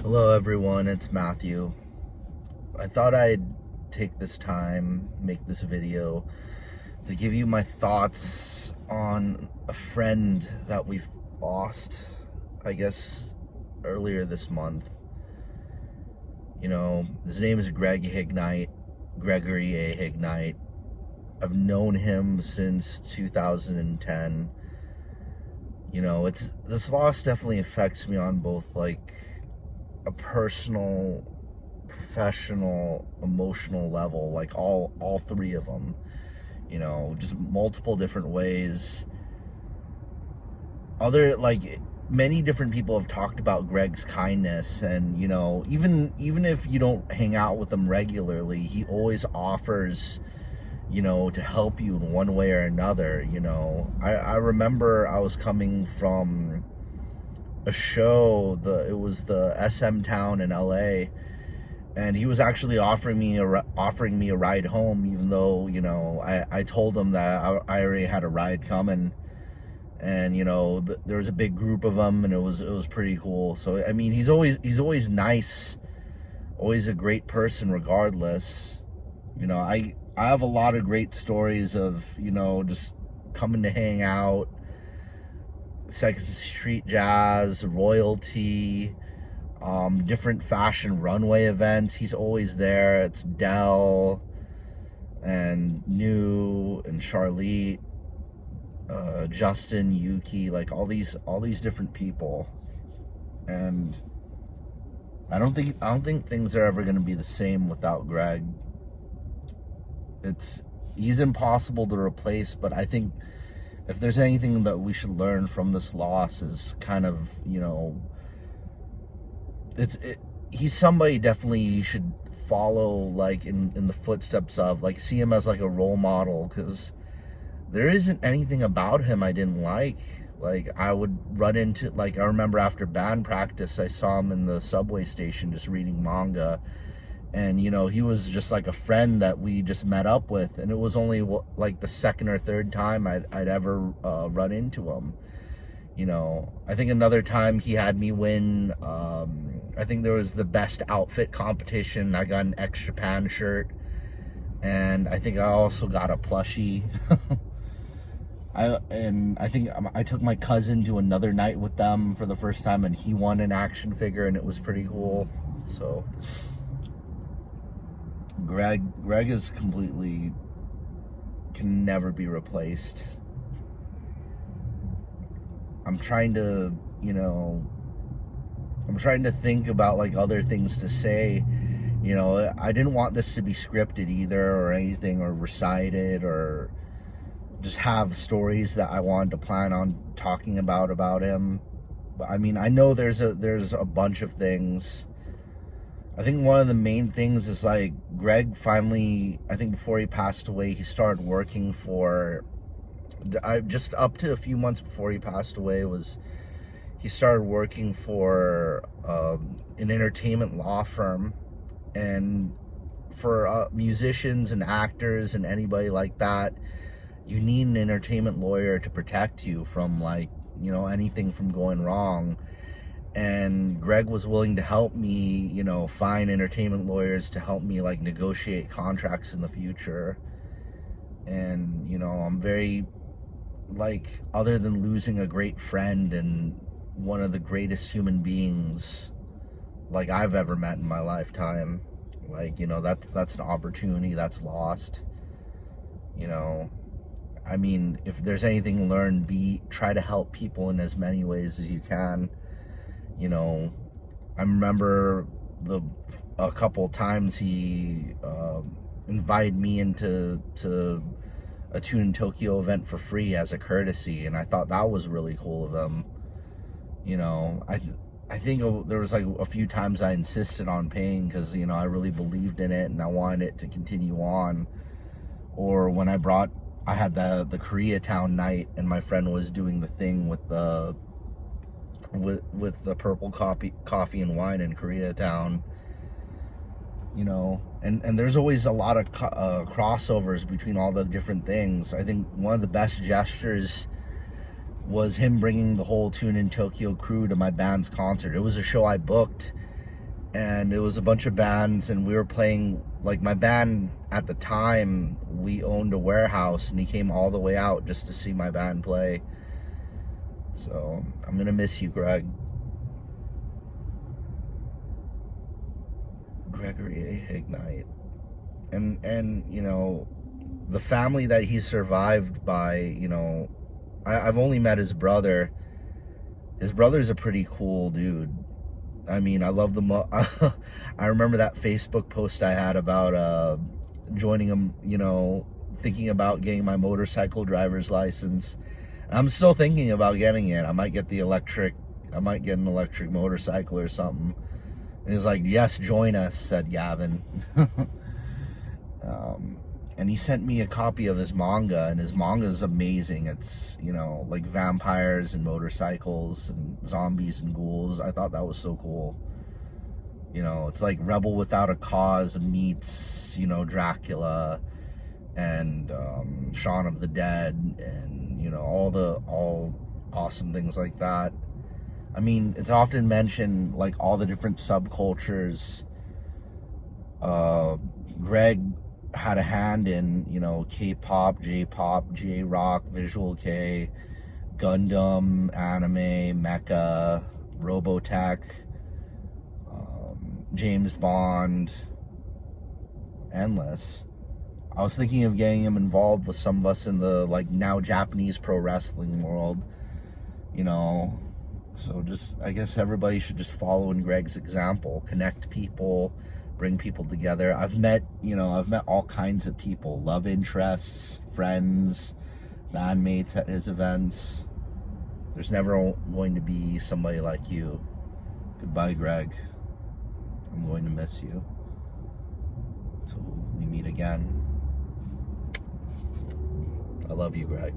Hello everyone, it's Matthew. I thought I'd take this time, make this video to give you my thoughts on a friend that we've lost, I guess, earlier this month. His name is Gregory A Hignight. I've known him since 2010. This loss definitely affects me on both like a personal, professional, emotional level, like all three of them, just multiple different ways. Many different people have talked about Greg's kindness, and even if you don't hang out with him regularly, he always offers to help you in one way or another. I remember I was coming from a show, it was the SM Town in LA, and he was actually offering me a ride home, even though I told him that I already had a ride coming, and there was a big group of them, and it was pretty cool. So I mean, he's always nice, always a great person regardless. I have a lot of great stories of just coming to hang out, Second Street Jazz, Royalty, different fashion runway events. He's always there. It's Dell and New and Charlotte, Justin, Yuki, like all these different people. And I don't think things are ever going to be the same without Greg. He's impossible to replace, but I think if there's anything that we should learn from this loss is kind of, he's somebody definitely you should follow, like in the footsteps of, like see him as like a role model, because there isn't anything about him I didn't like. Like I would run into, like I remember after band practice, I saw him in the subway station just reading manga. And he was just like a friend that we just met up with, and it was only like the second or third time I'd ever run into him. I think another time he had me win, I think there was the best outfit competition. I got an X Japan shirt, and I think I also got a plushie. I think I took my cousin to another night with them for the first time, and he won an action figure, and it was pretty cool. So Greg is completely, can never be replaced. I'm trying to think about like other things to say. I didn't want this to be scripted either or anything, or recited, or just have stories that I wanted to plan on talking about him. But I mean, I know there's a bunch of things. I think one of the main things is like Greg finally, I think before he passed away, he started working for, just up to a few months before he passed away, he started working for an entertainment law firm. And for musicians and actors and anybody like that, you need an entertainment lawyer to protect you from like, anything from going wrong. And Greg was willing to help me, find entertainment lawyers to help me like negotiate contracts in the future. And, I'm very, like, other than losing a great friend and one of the greatest human beings like I've ever met in my lifetime, like, that's an opportunity that's lost. I mean, if there's anything learned, try to help people in as many ways as you can. I remember a couple of times he invited me into a Tune in Tokyo event for free as a courtesy, and I thought that was really cool of him. I think there was like a few times I insisted on paying because I really believed in it and I wanted it to continue on. Or when I had the Koreatown night, and my friend was doing the thing with the purple coffee and wine in Koreatown, and there's always a lot of crossovers between all the different things. I think one of the best gestures was him bringing the whole Tune in Tokyo crew to my band's concert. It was a show I booked, and it was a bunch of bands, and we were playing, like, my band at the time, we owned a warehouse, and he came all the way out just to see my band play. So I'm gonna miss you, Greg. Gregory A Hignight. And you know, the family that he survived by, you know, I've only met his brother. His brother's a pretty cool dude. I mean, I love the I remember that Facebook post I had about joining him, you know, thinking about getting my motorcycle driver's license. I'm still thinking about getting it. I might get an electric motorcycle or something. And he's like, yes, join us, said Gavin. And he sent me a copy of his manga, and his manga is amazing. It's, you know, like vampires and motorcycles and zombies and ghouls. I thought that was so cool. You know, it's like Rebel Without a Cause meets, you know, Dracula and Shaun of the Dead, and, you know, all awesome things like that. I mean, it's often mentioned, like, all the different subcultures. Greg had a hand in, you know, Kpop, Jpop, Jrock, Visual K, Gundam, anime, mecha, Robotech, James Bond, endless. I was thinking of getting him involved with some of us in the, like, now Japanese pro wrestling world, you know. So just, I guess everybody should just follow in Greg's example, connect people, bring people together. I've met all kinds of people, love interests, friends, bandmates at his events. There's never going to be somebody like you. Goodbye, Greg. I'm going to miss you until we meet again. I love you, Greg.